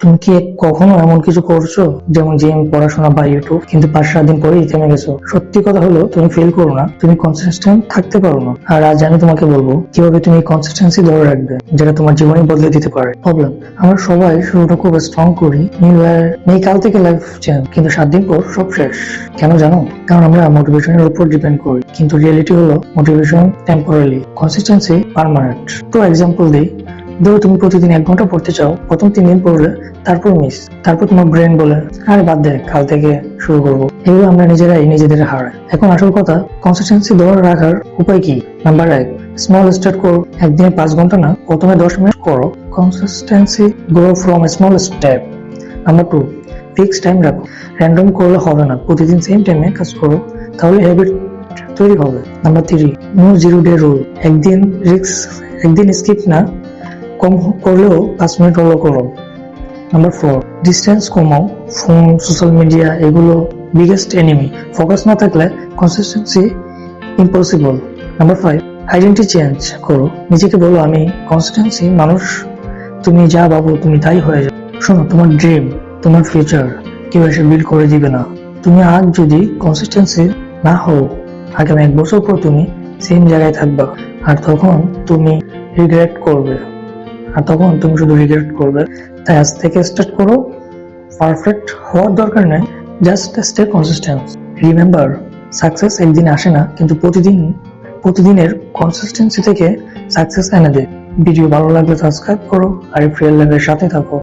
তুমি কি কখনো এমন কিছু করছো যেমন জিম, পড়াশোনা বা ইউটিউব, কিন্তু 5-7 দিন পরেই থেমে গেছো? সত্যি কথা হলো তুমি ফেল করো না, তুমি কনসিস্টেন্ট থাকতে পারো না। আর আজ আমি তোমাকে বলবো কিভাবে তুমি কনসিস্টেন্সি ধরে রাখবে, যেটা তোমার জীবনে বদলে দিতে পারে। প্রবলেম, আমরা সবাই শুরুটা খুব স্ট্রং করি, নিউ ইয়ার নেই, কাল থেকে লাইফ চেঞ্জ, কিন্তু 7 দিন পর সব শেষ। কেন জানো? কারণ আমরা মোটিভেশনের উপর ডিপেন্ড করি, কিন্তু রিয়েলিটি হলো মোটিভেশন টেম্পোরারি, কনসিস্টেন্সি পার্মানেন্ট। তো এক্সাম্পল দিই, ধরো তুমি প্রতিদিন 1 ঘন্টা পড়তে চাও, প্রথম 3 দিন পড়লে, তারপর মিস, তারপর তোমার ব্রেন বলে আরে বাদ দে, কাল থেকে শুরু করবো। এগুলো আমরা নিজেরাই নিজেদের হারাই। এখন আসল কথা, কনসিস্টেন্সি ধরে রাখার উপায় কি? নাম্বার 1, স্মল স্টার্ট করো। একদিনে 5 ঘন্টা না, প্রথমে 10 মিনিট করো। Consistency grow from small step. Number 2, fix time রাখো। র্যান্ডম করলে হবে না, প্রতিদিন সেম টাইমে কাজ করো, তাহলে হ্যাবিট তৈরি হবে। Number 3, no 0 day rule. একদিন স্কিপ না, কম করলেও 5 মিনিট হলো করো। নাম্বার 4, ডিস্টেন্স কমাও। ফোন, সোশ্যাল মিডিয়া এগুলো বিগেস্ট এনিমি। ফোকাস না থাকলে consistency impossible. Number 5, identity change করো। নিজেকে বলো আমি কনসিস্টেন্সি মানুষ। তুমি যা ভাবো তুমি তাই হয়ে যাও। শোনো, তোমার ড্রিম, তোমার ফিউচার কেউ এসে বিল্ড করে দিবে না। তুমি আজ যদি কনসিস্টেন্সি না হও, আগামী 1 বছর পর তুমি সেম জায়গায় থাকবা, আর তখন তুমি রিগ্রেট করবে। শুধু রিগ্রেট করবে। তাই আজ থেকে স্টার্ট করো। পারফেক্ট হওয়ার দরকার নেই, just stay consistent. Remember, success একদিন আসে না, কিন্তু প্রতিদিনের কনসিস্টেন্সি থেকে সাকসেস এনে দেয়। ভিডিও ভালো লাগলে সাবস্ক্রাইব করো, আর রিয়েল লাইফের সাথে থাকো।